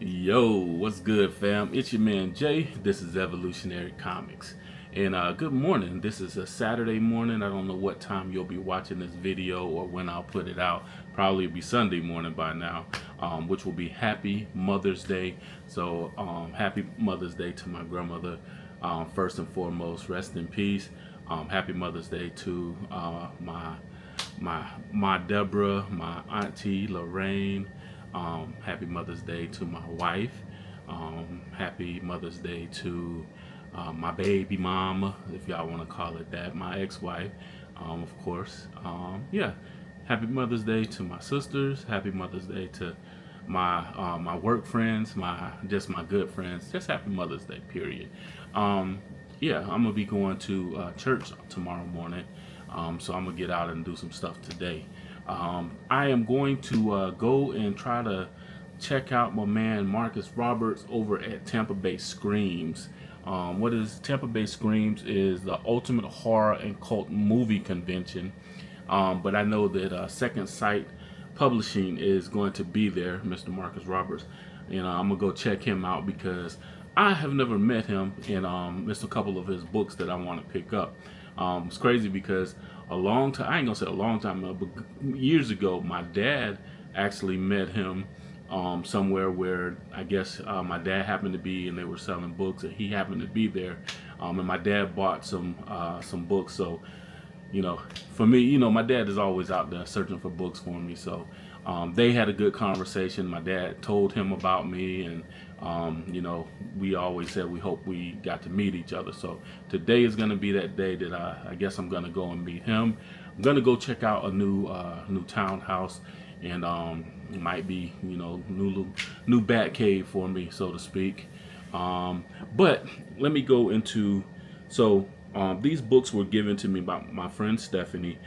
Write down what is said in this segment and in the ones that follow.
Yo, what's good, fam? It's your man Jay. This is Evolutionary Comics. And good morning. This is a Saturday morning. I don't know what time you'll be watching this video or when I'll put it out. Probably it'll be Sunday morning by now, which will be Happy Mother's Day. So, Happy Mother's Day to my grandmother. First and foremost, rest in peace. Happy Mother's Day to my Deborah, my auntie Lorraine. Happy Mother's Day to my wife. Happy Mother's Day to my baby mama, if y'all want to call it that, my ex-wife, of course. Yeah, Happy Mother's Day to my sisters. Happy Mother's Day to my work friends, my good friends. Just Happy Mother's Day, period. Yeah, I'm gonna be going to church tomorrow morning, so I'm gonna get out and do some stuff today. I am going to go and try to check out my man Marcus Roberts over at Tampa Bay Screams. What is Tampa Bay Screams is the ultimate horror and cult movie convention. But I know that Second Sight Publishing is going to be there, Mr. Marcus Roberts. I'm gonna go check him out because I have never met him, and it's a couple of his books that I want to pick up. It's crazy because a long time, I ain't gonna say a long time ago, but years ago, my dad actually met him somewhere where I guess my dad happened to be, and they were selling books, and he happened to be there, and my dad bought some books. So for me, my dad is always out there searching for books for me. So they had a good conversation. My dad told him about me, and we always said we hope we got to meet each other. So today is going to be that day that I guess I'm going to go and meet him. I'm going to go check out a new townhouse, and it might be new bat cave for me, so to speak. But let me go into these books were given to me by my friend Stephanie.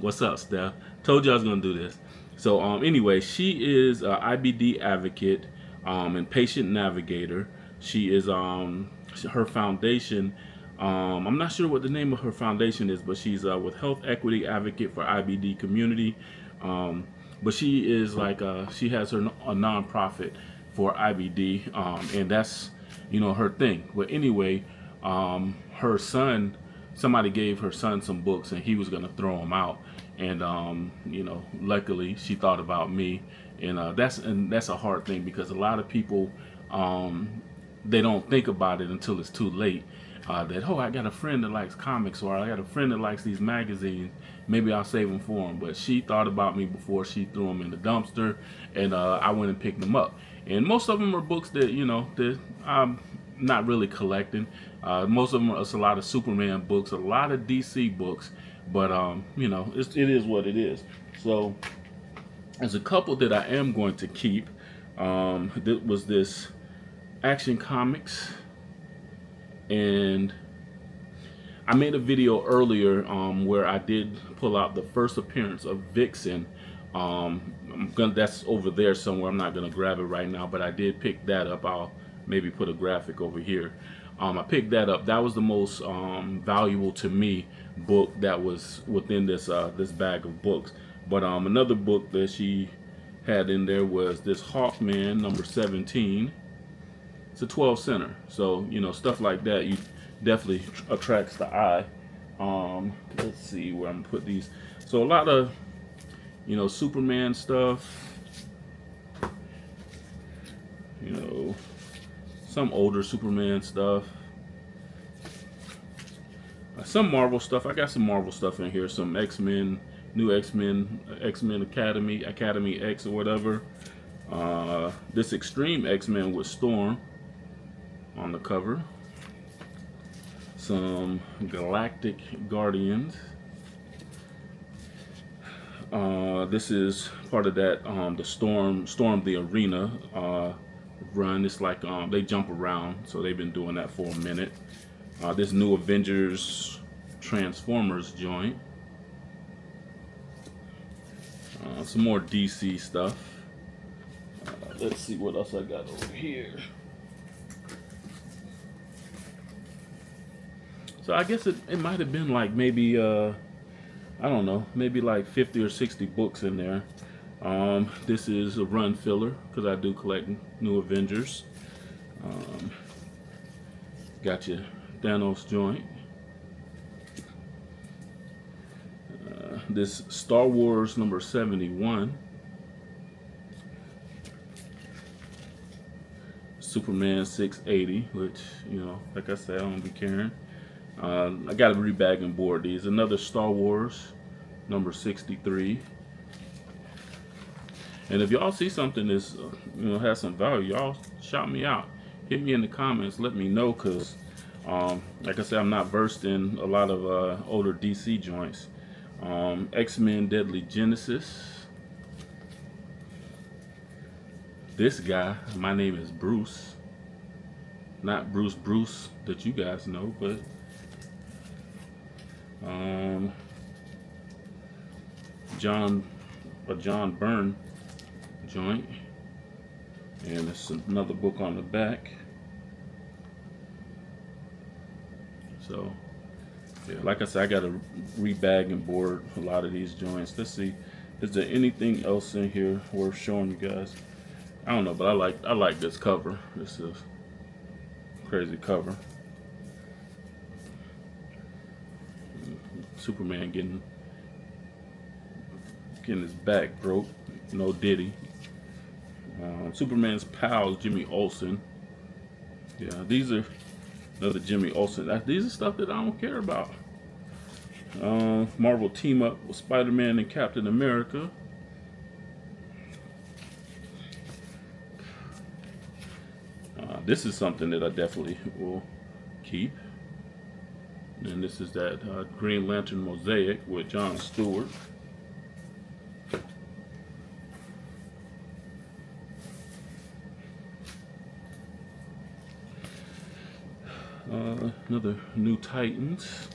What's up, Steph? Told you I was gonna do this. So anyway, she is a IBD advocate and patient navigator. She is her foundation. I'm not sure what the name of her foundation is, but she's with Health Equity Advocate for IBD Community. But she is she has a nonprofit for IBD, and that's her thing. But anyway, her son, somebody gave her son some books, and he was gonna throw them out. And luckily she thought about me, and that's a hard thing because a lot of people they don't think about it until it's too late. That I got a friend that likes comics, or I got a friend that likes these magazines. Maybe I'll save them for him. But she thought about me before she threw them in the dumpster, and I went and picked them up. And most of them are books that that I'm not really collecting. Most of them it's a lot of Superman books, a lot of DC books, but it is what it is. So there's a couple that I am going to keep. That was this Action Comics, and I made a video earlier where I did pull out the first appearance of Vixen. That's over there somewhere. I'm not gonna grab it right now, but I did pick that up. I'll maybe put a graphic over here. I picked that up. That was the most valuable to me book that was within this bag of books. But another book that she had in there was this Hawkman number 17. It's a 12 center, so stuff like that you definitely attracts the eye. Let's see where I'm gonna put these. So a lot of Superman stuff, some older Superman stuff, some Marvel stuff. I got some Marvel stuff in here, some X-Men, new X-Men, X-Men Academy X or whatever. This Extreme X-Men with Storm on the cover. Some Galactic Guardians. This is part of that the Storm the Arena run. It's like they jump around, so they've been doing that for a minute. This new Avengers Transformers joint. Some more DC stuff. Let's see what else I got over here. So I guess it might have been like maybe I don't know, maybe like 50 or 60 books in there. This is a run filler because I do collect new Avengers. Got your Thanos joint. This Star Wars number 71. Superman 680, which, like I said, I don't be caring. I got to rebag and board these. Another Star Wars number 63. And if y'all see something that's, has some value, y'all shout me out. Hit me in the comments, let me know, because, like I said, I'm not versed in a lot of older DC joints. X-Men Deadly Genesis. This guy, my name is Bruce. Not Bruce that you guys know, but John Byrne joint. And it's another book on the back. So, yeah, like I said, I got to rebag and board a lot of these joints. Let's see, is there anything else in here worth showing you guys? I don't know, but I like this cover. This is crazy cover. Superman getting his back broke. No Diddy. Superman's pals, Jimmy Olsen. Yeah, these are another Jimmy Olsen. These are stuff that I don't care about. Marvel team up with Spider-Man and Captain America. This is something that I definitely will keep. And this is that Green Lantern Mosaic with John Stewart. Another New Titans.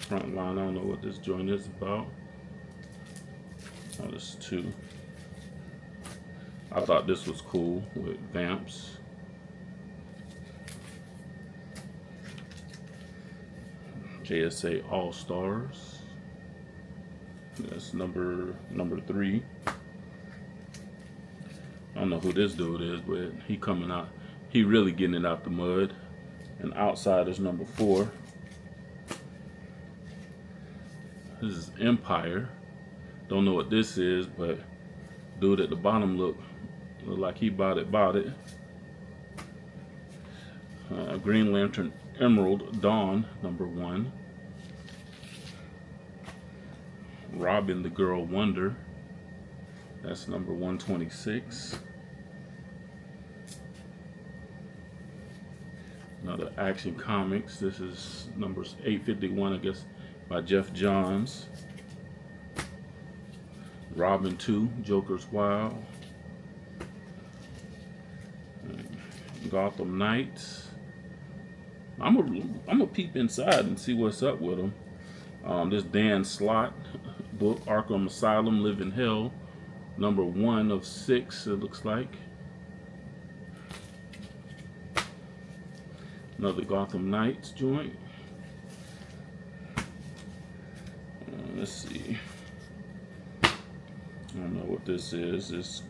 Frontline, I don't know what this joint is about. Oh, this is 2. I thought this was cool with Vamps. JSA All Stars. That's number 3. I don't know who this dude is, but he coming out. He really getting it out the mud. And Outsiders number 4. This is Empire. Don't know what this is, but dude at the bottom look like he bought it. Green Lantern Emerald Dawn number 1. Robin the Girl Wonder. That's number 126. Another Action Comics. This is numbers 851, I guess, by Jeff Johns. Robin 2, Joker's Wild. Gotham Knights. I'm a peep inside and see what's up with them. This Dan Slott book, Arkham Asylum, Live in Hell, number 1 of 6, it looks like. Another Gotham Knights joint. Let's see. I don't know what this is. This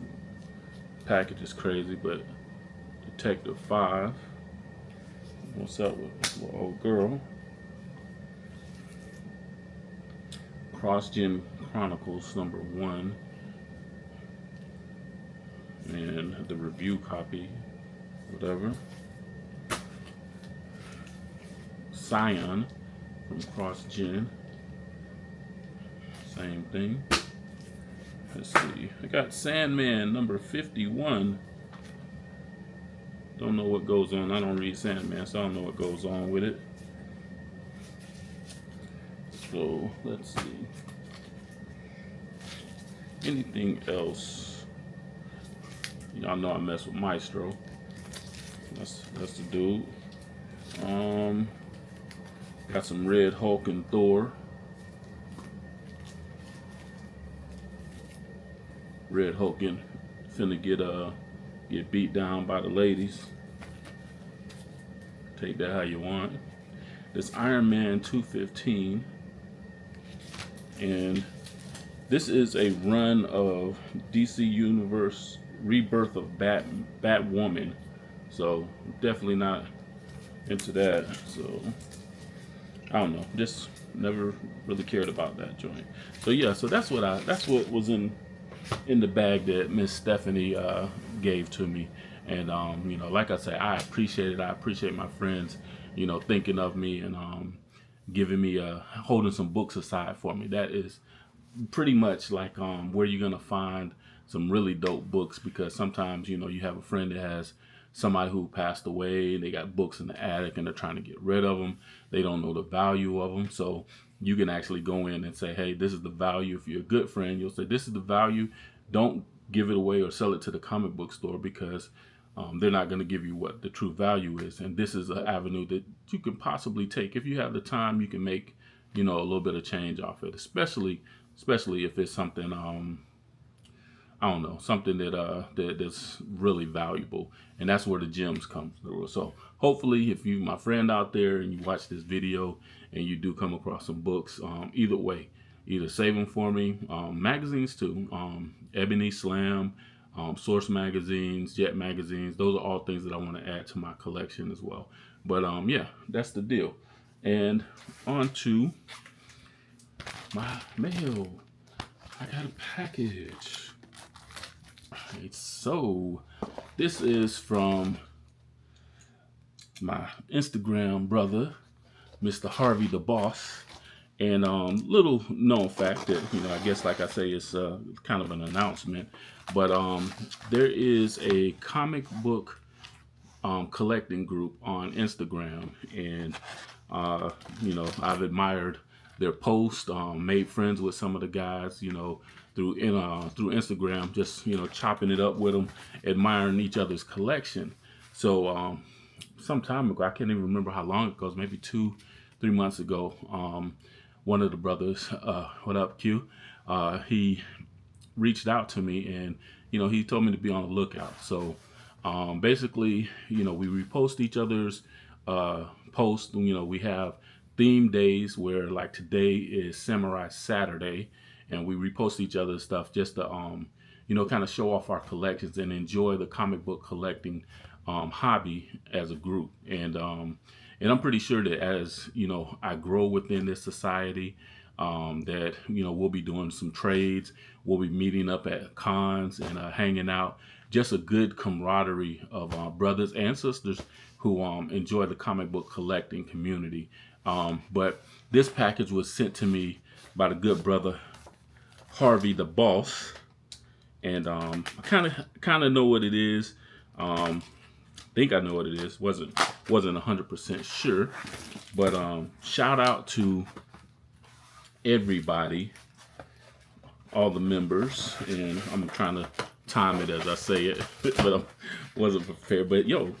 package is crazy, but Detective 5. What's up with old girl? CrossGen Chronicles number 1. And the review copy, whatever. Scion from CrossGen. Same thing. Let's see. I got Sandman number 51. Don't know what goes on. I don't read Sandman, so I don't know what goes on with it. So let's see. Anything else? Y'all know I mess with Maestro. That's the dude. Got some Red Hulk and Thor. Red Hulk finna get beat down by the ladies. Take that how you want. This Iron Man 215. And this is a run of DC Universe Rebirth of Batwoman. So definitely not into that. So I don't know. Just never really cared about that joint. So yeah, so that's what was in the bag that Miss Stephanie gave to me. And like I say, I appreciate it. I appreciate my friends, thinking of me and giving me holding some books aside for me. That is pretty much like where you're gonna find some really dope books, because sometimes you have a friend that has somebody who passed away and they got books in the attic and they're trying to get rid of them. They don't know the value of them, so you can actually go in and say, hey, this is the value. If you're a good friend, you'll say, this is the value. Don't give it away or sell it to the comic book store, because they're not going to give you what the true value is. And this is an avenue that you can possibly take. If you have the time, you can make a little bit of change off it, especially if it's something I don't know, something that's really valuable. And that's where the gems come through. So hopefully, if you, my friend out there, and you watch this video and you do come across some books, either way, either save them for me. Magazines too, Ebony, Slam, Source magazines, Jet magazines. Those are all things that I want to add to my collection as well. But yeah, that's the deal. And on to my mail. I got a package. Alright, so this is from my Instagram brother, Mr. Harvey the Boss. And little known fact that, I guess, like I say, it's kind of an announcement, but there is a comic book collecting group on Instagram, and I've admired their posts, made friends with some of the guys, through Instagram, just chopping it up with them, admiring each other's collection. So some time ago, I can't even remember how long it goes, maybe 2-3 months ago, one of the brothers, what up, Q? He reached out to me, and he told me to be on the lookout. So basically, we repost each other's posts. We have theme days where, like, today is Samurai Saturday, and we repost each other's stuff just to kind of show off our collections and enjoy the comic book collecting hobby as a group. And I'm pretty sure that as I grow within this society, that we'll be doing some trades. We'll be meeting up at cons and hanging out. Just a good camaraderie of brothers and sisters who enjoy the comic book collecting community. But this package was sent to me by the good brother Harvey the Boss, and I kind of know what it is. Think I know what it is. Wasn't 100% sure, but shout out to everybody, all the members, and I'm trying to time it as I say it, but I wasn't prepared. But yo,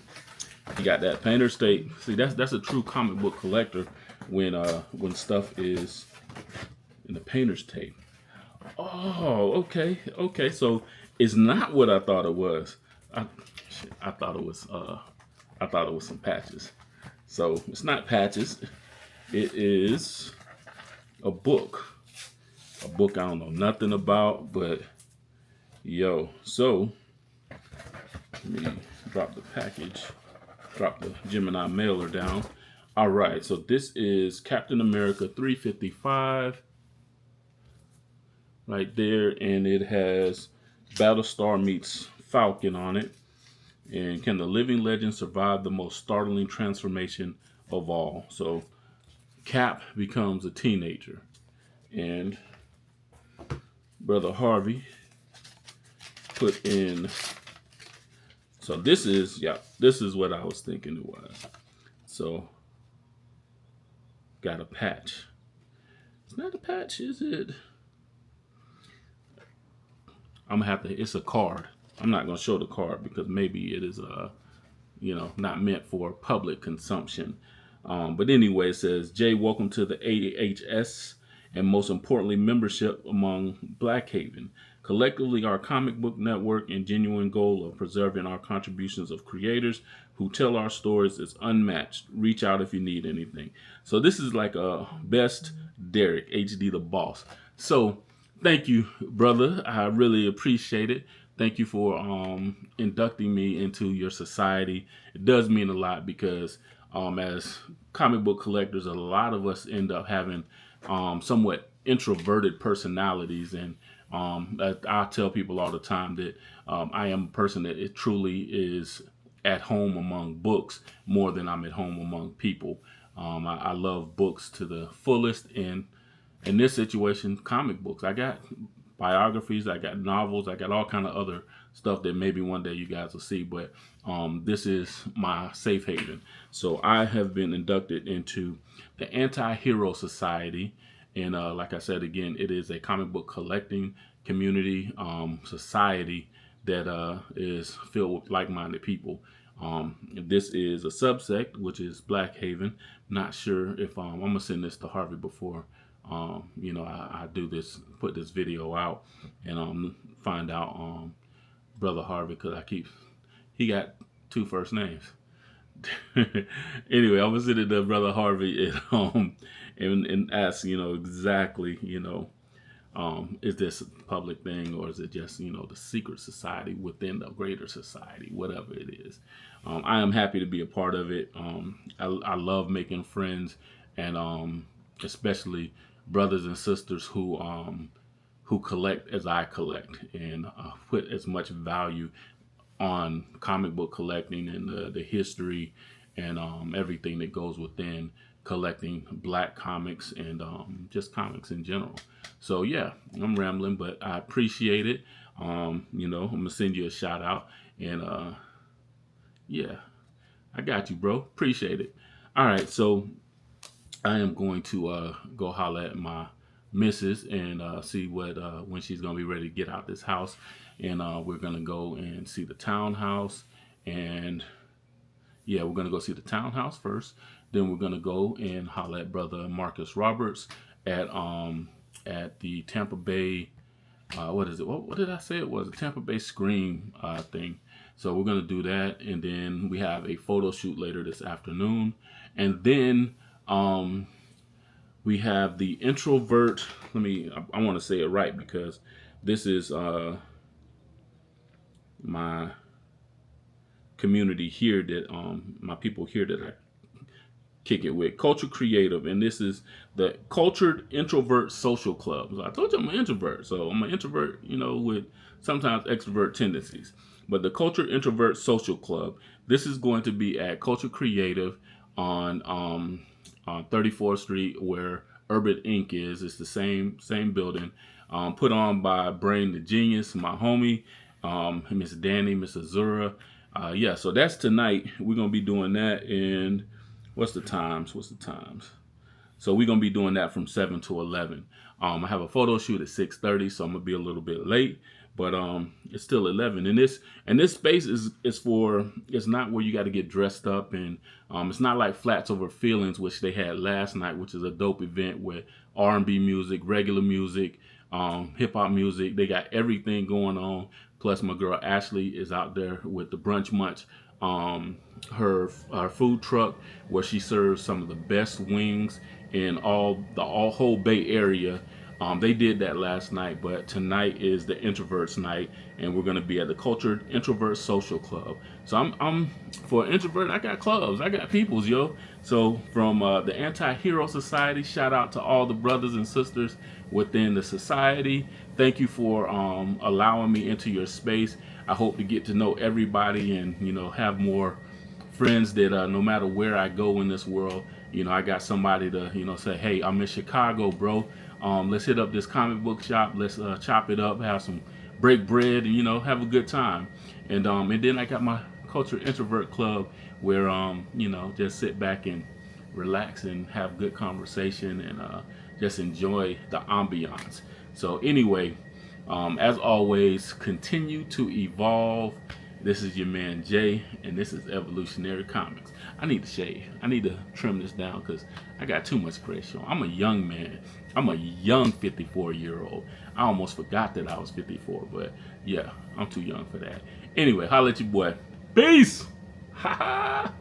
you got that Painter's Tape. See, that's a true comic book collector when stuff is in the Painter's Tape. Oh, okay. So it's not what I thought it was. I thought it was some patches. So it's not patches. It is a book. A book I don't know nothing about, but yo. So let me drop the package. Drop the Gemini mailer down. All right. So this is Captain America 355. Right there, and it has Battlestar meets Falcon on it. And can the living legend survive the most startling transformation of all? So Cap becomes a teenager, and Brother Harvey put in. So this is what I was thinking it was. So got a patch. It's not a patch, is it? I'm gonna have to. It's a card. I'm not gonna show the card because maybe it is not meant for public consumption. But anyway, it says, Jay, welcome to the AHS, and most importantly, membership among Blackhaven. Collectively, our comic book network and genuine goal of preserving our contributions of creators who tell our stories is unmatched. Reach out if you need anything. So this is like a best Derek, HD the Boss. So thank you, brother. I really appreciate it. Thank you for inducting me into your society. It does mean a lot because as comic book collectors, a lot of us end up having somewhat introverted personalities. And I tell people all the time that I am a person that it truly is at home among books more than I'm at home among people. I love books to the fullest, and in this situation, comic books. I got biographies, I got novels, I got all kind of other stuff that maybe one day you guys will see. But this is my safe haven. So I have been inducted into the Anti-Hero Society, and like I said again, it is a comic book collecting community society that is filled with like-minded people. This is a subsect, which is Black Haven. Not sure if I'm gonna send this to Harvey before I do this, put this video out, and find out brother Harvey, because he got two first names. Anyway, I was sitting to brother Harvey at home and ask, exactly, is this a public thing, or is it just, the secret society within the greater society, whatever it is. I am happy to be a part of it. I love making friends, and especially brothers and sisters who collect as I collect, and put as much value on comic book collecting and the history and everything that goes within collecting Black comics and just comics in general. So yeah, I'm rambling, but I appreciate it. I'm gonna send you a shout out, and yeah, I got you, bro. Appreciate it. All right, so I am going to go holler at my missus and see what when she's gonna be ready to get out this house, and we're gonna go and see the townhouse. And yeah, we're gonna go see the townhouse first. Then we're gonna go and holler at brother Marcus Roberts at the Tampa Bay. What is it? What did I say it was? A Tampa Bay Scream thing. So we're gonna do that, and then we have a photo shoot later this afternoon, and then we have the introvert. I want to say it right because this is my community here that my people here that I kick it with, Culture Creative, and this is the Cultured Introvert Social Club. So I told you I'm an introvert, so I'm an introvert, with sometimes extrovert tendencies. But the Cultured Introvert Social Club, this is going to be at Culture Creative on 34th Street, where Urban Inc. is. It's the same building. Put on by Brain the Genius, my homie, Miss Danny, Miss Azura. Yeah, so that's tonight. We're gonna be doing that. And what's the times? So we're gonna be doing that from 7 to 11. I have a photo shoot at 6:30, so I'm gonna be a little bit late, but it's still 11. And this space is for, it's not where you got to get dressed up, and it's not like Flats Over Feelings, which they had last night, which is a dope event with R&B music, regular music, hip hop music. They got everything going on. Plus, my girl Ashley is out there with the Brunch Munch, her food truck, where she serves some of the best wings in all whole Bay Area. They did that last night, but tonight is the Introverts night, and we're gonna be at the Cultured Introvert Social Club. So I'm for an introvert, I got clubs, I got peoples, yo. So from the Anti-Hero Society, shout out to all the brothers and sisters within the society. Thank you for allowing me into your space. I hope to get to know everybody and have more friends that no matter where I go in this world, I got somebody to say, hey, I'm in Chicago, bro. Let's hit up this comic book shop. Let's chop it up, have some break bread, and have a good time. And then I got my Culture Introvert Club, where just sit back and relax and have good conversation and just enjoy the ambiance. So anyway, as always, continue to evolve. This is your man Jay, and this is Evolutionary Comics. I need to shave. I need to trim this down because I got too much gray show. I'm a young man. I'm a young 54-year-old. I almost forgot that I was 54, but yeah, I'm too young for that. Anyway, holla at your boy. Peace! Ha ha!